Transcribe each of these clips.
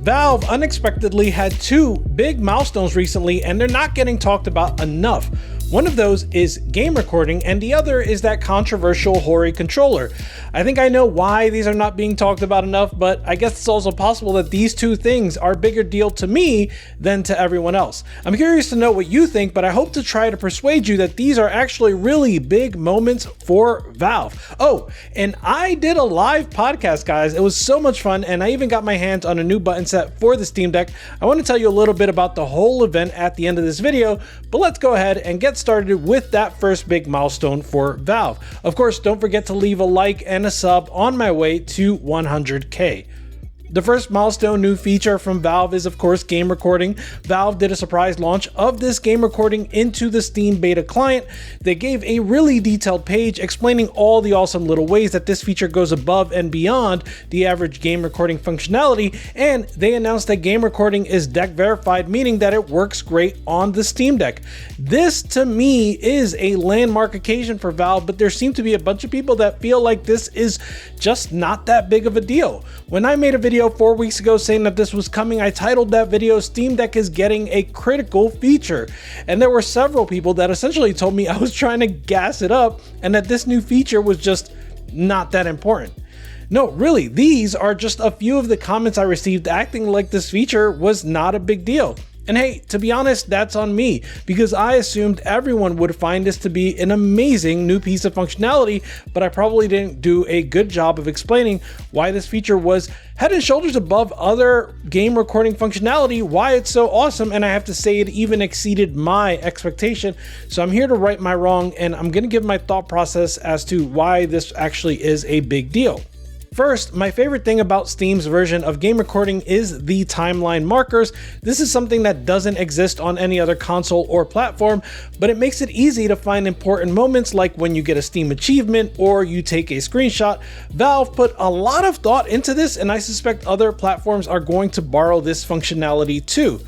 Valve unexpectedly had two big milestones recently, and they're not getting talked about enough. One of those is game recording, and the other is that controversial Hori controller. I think I know why these are not being talked about enough, but I guess it's also possible that these two things are a bigger deal to me than to everyone else. I'm curious to know what you think, but I hope to try to persuade you that these are actually really big moments for Valve. Oh, and I did a live podcast, guys. It was so much fun, and I even got my hands on a new button set for the Steam Deck. I want to tell you a little bit about the whole event at the end of this video, but let's go ahead and get started with that first big milestone for Valve. Of course, don't forget to leave a like and a sub on my way to 100K. The first milestone new feature from Valve is, of course, game recording. Valve did a surprise launch of this game recording into the Steam beta client. They gave a really detailed page explaining all the awesome little ways that this feature goes above and beyond the average game recording functionality, and they announced that game recording is deck verified, meaning that it works great on the Steam Deck. This, to me, is a landmark occasion for Valve, but there seem to be a bunch of people that feel like this is just not that big of a deal. When I made a video 4 weeks ago saying that this was coming, I titled that video "Steam Deck is getting a critical feature," and there were several people that essentially told me I was trying to gas it up and that this new feature was just not that important. No, really, these are just a few of the comments I received acting like this feature was not a big deal. And hey, to be honest, that's on me, because I assumed everyone would find this to be an amazing new piece of functionality, but I probably didn't do a good job of explaining why this feature was head and shoulders above other game recording functionality, why it's so awesome, and I have to say it even exceeded my expectation. So I'm here to right my wrong, and I'm gonna give my thought process as to why this actually is a big deal. First, my favorite thing about Steam's version of game recording is the timeline markers. This is something that doesn't exist on any other console or platform, but it makes it easy to find important moments like when you get a Steam achievement or you take a screenshot. Valve put a lot of thought into this, and I suspect other platforms are going to borrow this functionality too.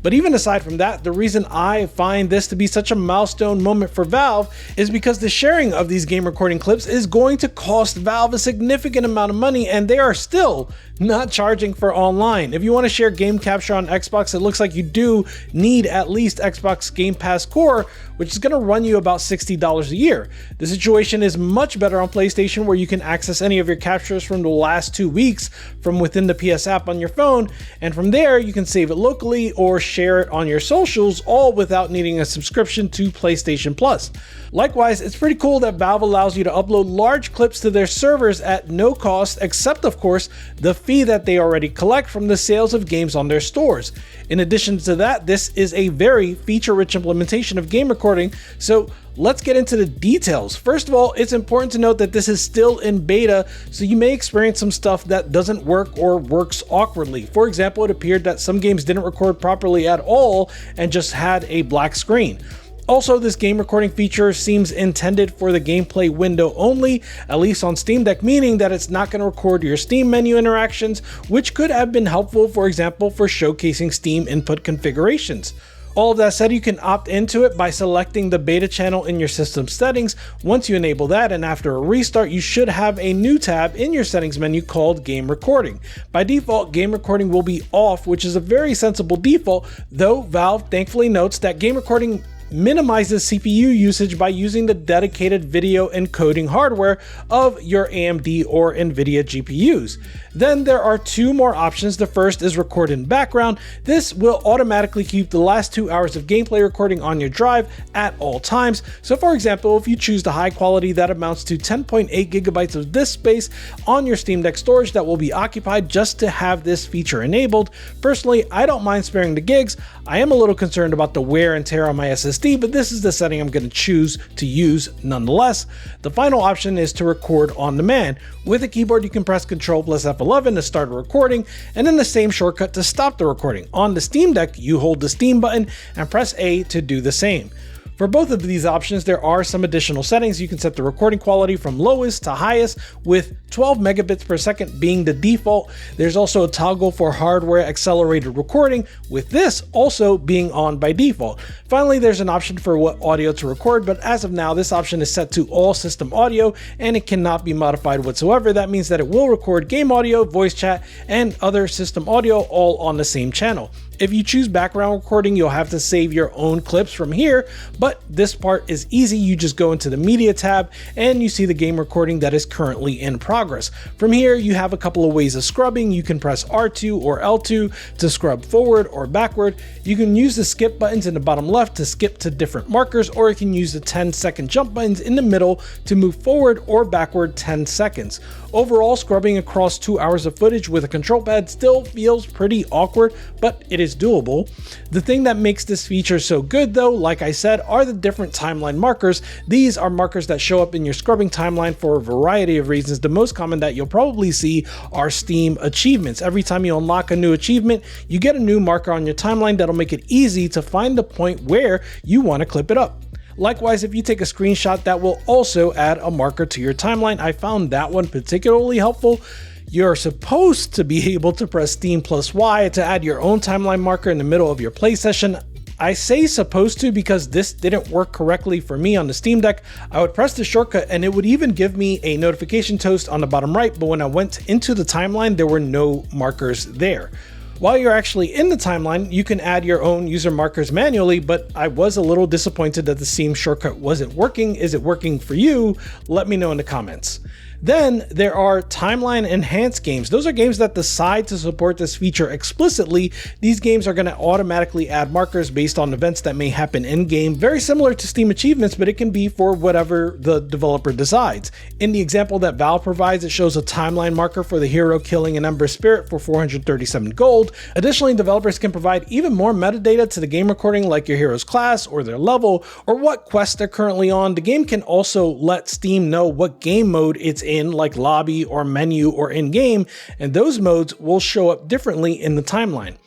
But even aside from that, the reason I find this to be such a milestone moment for Valve is because the sharing of these game recording clips is going to cost Valve a significant amount of money, and they are still not charging for online. If you want to share game capture on Xbox, it looks like you do need at least Xbox Game Pass Core, which is going to run you about $60 a year. The situation is much better on PlayStation, where you can access any of your captures from the last 2 weeks from within the PS app on your phone, and from there you can save it locally or share it on your socials, all without needing a subscription to PlayStation Plus. Likewise, it's pretty cool that Valve allows you to upload large clips to their servers at no cost, except of course the fee that they already collect from the sales of games on their stores. In addition to that, this is a very feature-rich implementation of game recording, so let's get into the details. First of all, it's important to note that this is still in beta, so you may experience some stuff that doesn't work or works awkwardly. For example, it appeared that some games didn't record properly at all and just had a black screen. Also, this game recording feature seems intended for the gameplay window only, at least on Steam Deck, meaning that it's not going to record your Steam menu interactions, which could have been helpful, for example, for showcasing Steam input configurations. All of that said, you can opt into it by selecting the beta channel in your system settings. Once you enable that, and after a restart, you should have a new tab in your settings menu called Game Recording. By default, game recording will be off, which is a very sensible default, though Valve thankfully notes that game recording minimizes CPU usage by using the dedicated video encoding hardware of your AMD or NVIDIA GPUs. Then there are two more options. The first is record in background. This will automatically keep the last 2 hours of gameplay recording on your drive at all times. So for example, if you choose the high quality, that amounts to 10.8 gigabytes of disk space on your Steam Deck storage that will be occupied just to have this feature enabled. Personally, I don't mind sparing the gigs. I am a little concerned about the wear and tear on my SSD, but this is the setting I'm going to choose to use nonetheless. The final option is to record on demand. With a keyboard, you can press Ctrl plus F11 to start a recording, and then the same shortcut to stop the recording. On the Steam Deck, you hold the Steam button and press A to do the same. For both of these options, there are some additional settings. You can set the recording quality from lowest to highest, with 12 megabits per second being the default. There's also a toggle for hardware accelerated recording, with this also being on by default. Finally, there's an option for what audio to record, but as of now, this option is set to all system audio and it cannot be modified whatsoever. That means that it will record game audio, voice chat, and other system audio all on the same channel. If you choose background recording, you'll have to save your own clips from here, but this part is easy. You just go into the media tab and you see the game recording that is currently in progress. From here, you have a couple of ways of scrubbing. You can press R2 or L2 to scrub forward or backward. You can use the skip buttons in the bottom left to skip to different markers, or you can use the 10-second jump buttons in the middle to move forward or backward 10 seconds. Overall, scrubbing across 2 hours of footage with a control pad still feels pretty awkward, but it is doable. The thing that makes this feature so good though, like I said, are the different timeline markers. These are markers that show up in your scrubbing timeline for a variety of reasons. The most common that you'll probably see are Steam achievements. Every time you unlock a new achievement, you get a new marker on your timeline that'll make it easy to find the point where you want to clip it up. Likewise, if you take a screenshot, that will also add a marker to your timeline. I found that one particularly helpful. You're supposed to be able to press Steam plus Y to add your own timeline marker in the middle of your play session. I say supposed to because this didn't work correctly for me on the Steam Deck. I would press the shortcut and it would even give me a notification toast on the bottom right, but when I went into the timeline, there were no markers there. While you're actually in the timeline, you can add your own user markers manually, but I was a little disappointed that the Steam shortcut wasn't working. Is it working for you? Let me know in the comments. Then there are timeline enhanced games. Those are games that decide to support this feature explicitly. These games are going to automatically add markers based on events that may happen in game, very similar to Steam achievements, but it can be for whatever the developer decides. In the example that Valve provides, it shows a timeline marker for the hero killing an Ember Spirit for 437 gold. Additionally, developers can provide even more metadata to the game recording, like your hero's class or their level or what quest they're currently on. The game can also let Steam know what game mode it's in, like lobby or menu or in-game, and those modes will show up differently in the timeline.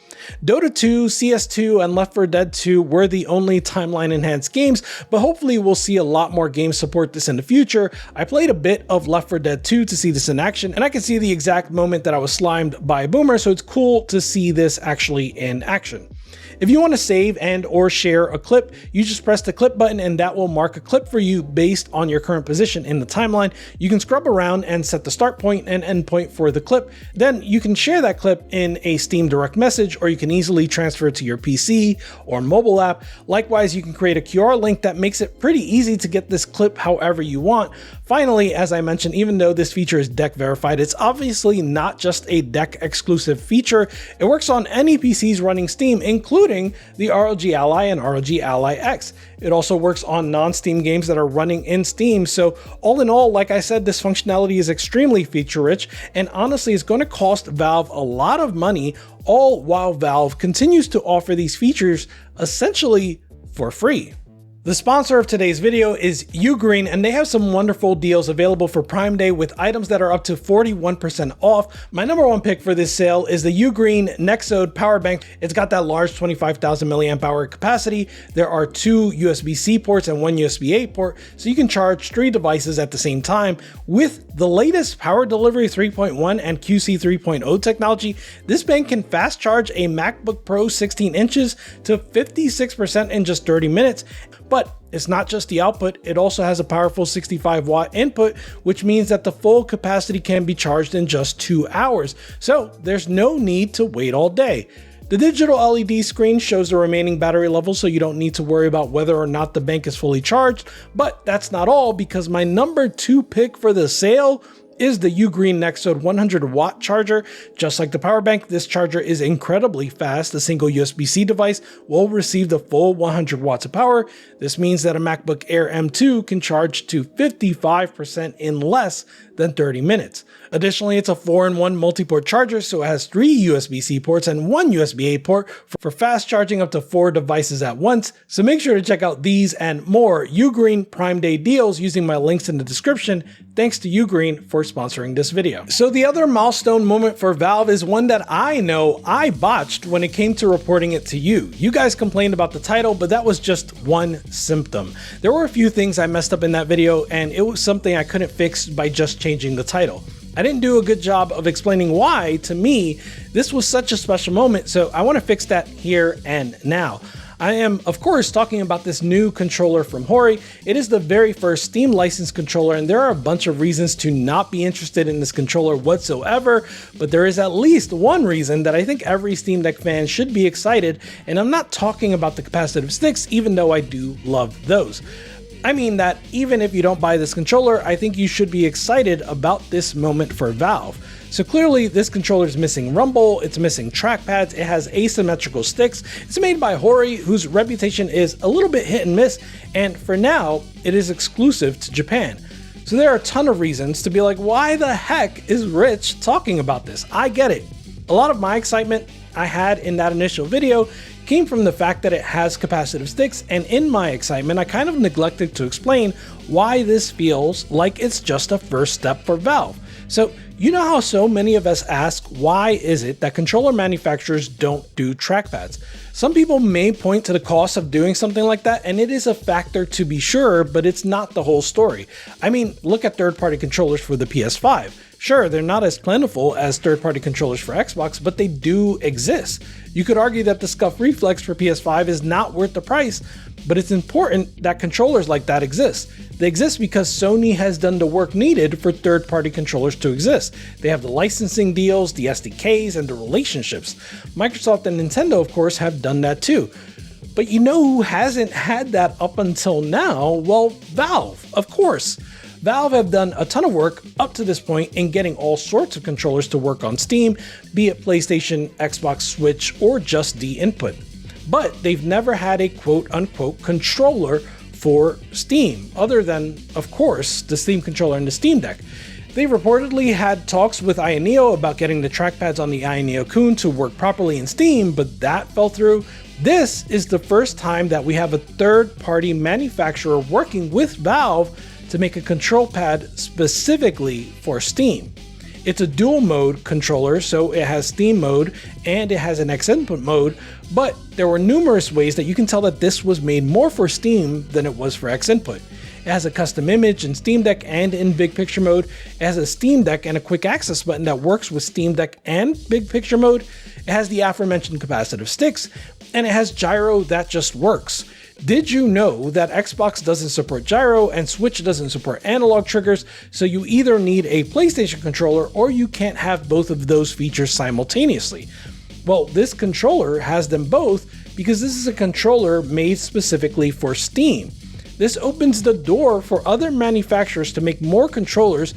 Dota 2, CS2, and Left 4 Dead 2 were the only timeline enhanced games, but hopefully we'll see a lot more games support this in the future. I played a bit of Left 4 Dead 2 to see this in action, and I can see the exact moment that I was slimed by a boomer, so it's cool to see this actually in action. If you want to save and or share a clip, you just press the clip button and that will mark a clip for you based on your current position in the timeline. You can scrub around and set the start point and end point for the clip. Then you can share that clip in a Steam direct message, or you can easily transfer it to your PC or mobile app. Likewise, you can create a QR link that makes it pretty easy to get this clip however you want. Finally, as I mentioned, even though this feature is deck verified, it's obviously not just a deck exclusive feature. It works on any PCs running Steam, including the ROG Ally and ROG Ally X. It also works on non-Steam games that are running in Steam. So all in all, like I said, this functionality is extremely feature rich, and honestly, it's going to cost Valve a lot of money, all while Valve continues to offer these features essentially for free. The sponsor of today's video is Ugreen, and they have some wonderful deals available for Prime Day with items that are up to 41% off. My number one pick for this sale is the Ugreen Nexode power bank. It's got that large 25,000 milliamp hour capacity. There are 2 USB-C ports and 1 USB-A port, so you can charge 3 devices at the same time. With the latest Power Delivery 3.1 and QC 3.0 technology, this bank can fast charge a MacBook Pro 16 inches to 56% in just 30 minutes. But it's not just the output, it also has a powerful 65 watt input, which means that the full capacity can be charged in just 2 hours. So there's no need to wait all day. The digital LED screen shows the remaining battery level, so you don't need to worry about whether or not the bank is fully charged. But that's not all, because my number 2 pick for the sale is the Ugreen Nexode 100 watt charger. Just like the power bank, this charger is incredibly fast. A single USB-C device will receive the full 100 watts of power. This means that a MacBook Air M2 can charge to 55% in less than 30 minutes. Additionally, it's a 4-in-1 multi-port charger, so it has 3 USB-C ports and 1 USB-A port for fast charging up to 4 devices at once. So make sure to check out these and more Ugreen Prime Day deals using my links in the description. Thanks to Ugreen for sponsoring this video. So the other milestone moment for Valve is one that I know I botched when it came to reporting it to you. You guys complained about the title, but that was just one symptom. There were a few things I messed up in that video, and it was something I couldn't fix by just changing the title. I didn't do a good job of explaining why, to me, this was such a special moment, so I want to fix that here and now. I am, of course, talking about this new controller from Hori. It is the very first Steam licensed controller, and there are a bunch of reasons to not be interested in this controller whatsoever, but there is at least one reason that I think every Steam Deck fan should be excited, and I'm not talking about the capacitive sticks, even though I do love those. I mean that even if you don't buy this controller, I think you should be excited about this moment for Valve. So clearly this controller is missing rumble, it's missing trackpads, it has asymmetrical sticks. It's made by Hori, whose reputation is a little bit hit and miss, and for now, it is exclusive to Japan. So there are a ton of reasons to be like, why the heck is Rich talking about this? I get it. A lot of my excitement I had in that initial video came from the fact that it has capacitive sticks, and in my excitement, I kind of neglected to explain why this feels like it's just a first step for Valve. So, you know how so many of us ask, why is it that controller manufacturers don't do trackpads? Some people may point to the cost of doing something like that, and it is a factor to be sure, but it's not the whole story. I mean, look at third-party controllers for the PS5. Sure, they're not as plentiful as third-party controllers for Xbox, but they do exist. You could argue that the Scuff Reflex for PS5 is not worth the price, but it's important that controllers like that exist. They exist because Sony has done the work needed for third-party controllers to exist. They have the licensing deals, the SDKs, and the relationships. Microsoft and Nintendo, of course, have done that too. But you know who hasn't had that up until now? Well, Valve, of course. Valve have done a ton of work up to this point in getting all sorts of controllers to work on Steam, be it PlayStation, Xbox, Switch, or just D-input. But they've never had a quote-unquote controller for Steam, other than, of course, the Steam controller and the Steam Deck. They reportedly had talks with Ayaneo about getting the trackpads on the Ayaneo Kun to work properly in Steam, but that fell through. This is the first time that we have a third-party manufacturer working with Valve to make a control pad specifically for Steam. It's a dual mode controller, so it has Steam mode and it has an X input mode, but there were numerous ways that you can tell that this was made more for Steam than it was for X input. It has a custom image in Steam Deck and in Big Picture mode. It has a Steam Deck and a quick access button that works with Steam Deck and Big Picture mode. It has the aforementioned capacitive sticks, and it has gyro that just works. Did you know that Xbox doesn't support gyro and Switch doesn't support analog triggers, so you either need a PlayStation controller or you can't have both of those features simultaneously? Well, this controller has them both because this is a controller made specifically for Steam. This opens the door for other manufacturers to make more controllers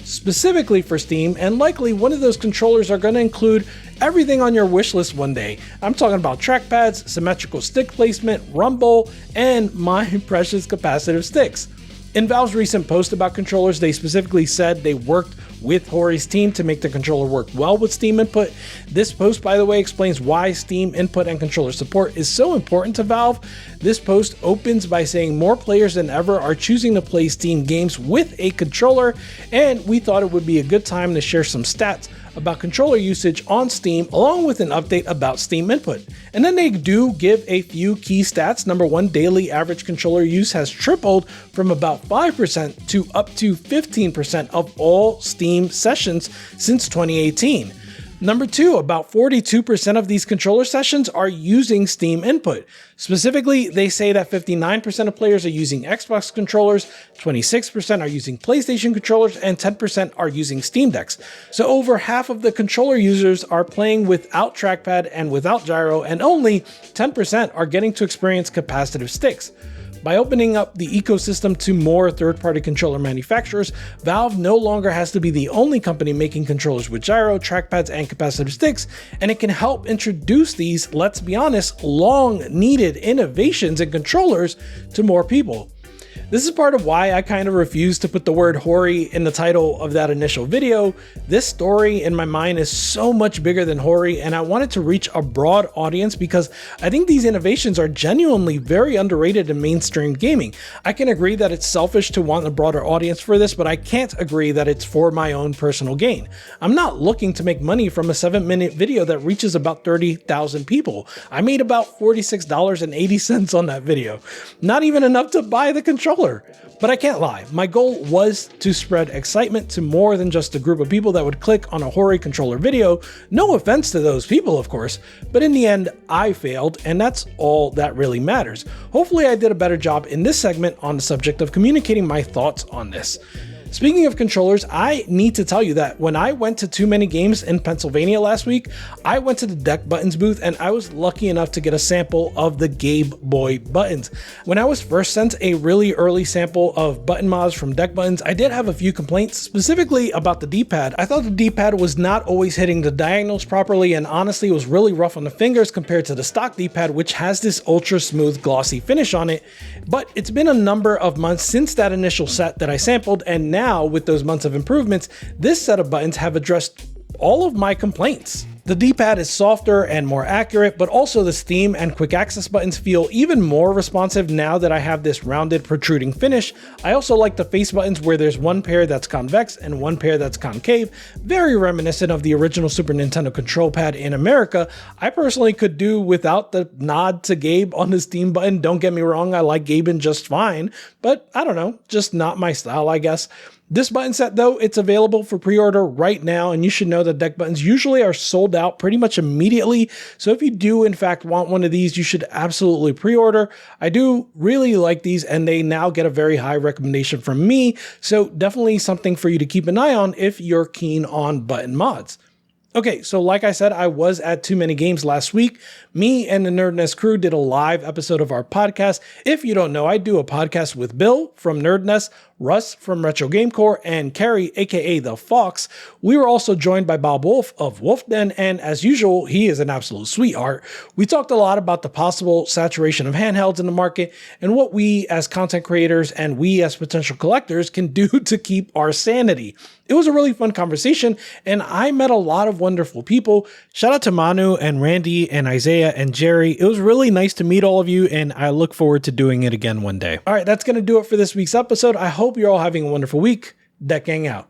specifically for Steam, and likely one of those controllers are going to include everything on your wish list one day. I'm talking about trackpads, symmetrical stick placement, rumble, and my precious capacitive sticks. In Valve's recent post about controllers, they specifically said they worked with Hori's team to make the controller work well with Steam input. This post, by the way, explains why Steam input and controller support is so important to Valve. This post opens by saying more players than ever are choosing to play Steam games with a controller, and we thought it would be a good time to share some stats about controller usage on Steam, along with an update about Steam input. And then they do give a few key stats. Number one, daily average controller use has tripled from about 5% to up to 15% of all Steam sessions since 2018. Number two, about 42% of these controller sessions are using Steam input. Specifically, they say that 59% of players are using Xbox controllers, 26% are using PlayStation controllers, and 10% are using Steam Decks. So over half of the controller users are playing without trackpad and without gyro, and only 10% are getting to experience capacitive sticks. By opening up the ecosystem to more third-party controller manufacturers, Valve no longer has to be the only company making controllers with gyro, trackpads, and capacitive sticks, and it can help introduce these, let's be honest, long-needed innovations in controllers to more people. This is part of why I kind of refused to put the word Hori in the title of that initial video. This story in my mind is so much bigger than Hori, and I wanted to reach a broad audience because I think these innovations are genuinely very underrated in mainstream gaming. I can agree that it's selfish to want a broader audience for this, but I can't agree that it's for my own personal gain. I'm not looking to make money from a 7-minute video that reaches about 30,000 people. I made about $46.80 on that video. Not even enough to buy the controller. But I can't lie, my goal was to spread excitement to more than just a group of people that would click on a Hori controller video. No offense to those people, of course, but in the end, I failed, and that's all that really matters. Hopefully I did a better job in this segment on the subject of communicating my thoughts on this. Speaking of controllers, I need to tell you that when I went to Too Many Games in Pennsylvania last week, I went to the Deck Buttons booth and I was lucky enough to get a sample of the Gabe Boy Buttons. When I was first sent a really early sample of button mods from Deck Buttons, I did have a few complaints, specifically about the D-pad. I thought the D-pad was not always hitting the diagonals properly, and honestly it was really rough on the fingers compared to the stock D-pad, which has this ultra smooth glossy finish on it. But it's been a number of months since that initial set that I sampled, and now with those months of improvements, this set of buttons have addressed all of my complaints. The D-pad is softer and more accurate, but also the Steam and quick access buttons feel even more responsive now that I have this rounded protruding finish. I also like the face buttons where there's one pair that's convex and one pair that's concave, very reminiscent of the original Super Nintendo control pad in America. I personally could do without the nod to Gabe on the Steam button. Don't get me wrong, I like Gaben just fine, but I don't know, just not my style, I guess. This button set though, it's available for pre-order right now, and you should know that Deck Buttons usually are sold out pretty much immediately. So if you do in fact want one of these, you should absolutely pre-order. I do really like these and they now get a very high recommendation from me. So definitely something for you to keep an eye on if you're keen on button mods. Okay, so like I said, I was at Too Many Games last week. Me and the NerdNest crew did a live episode of our podcast. If you don't know, I do a podcast with Bill from NerdNest, Russ from Retro Game Core, and Carrie, aka The Fox. We were also joined by Bob Wolf of Wolf Den, and as usual, he is an absolute sweetheart. We talked a lot about the possible saturation of handhelds in the market and what we as content creators and we as potential collectors can do to keep our sanity. It was a really fun conversation, and I met a lot of wonderful people. Shout out to Manu and Randy and Isaiah and Jerry. It was really nice to meet all of you, and I look forward to doing it again one day. All right, that's going to do it for this week's episode. I hope you're all having a wonderful week. Deck Gang out.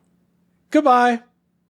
Goodbye.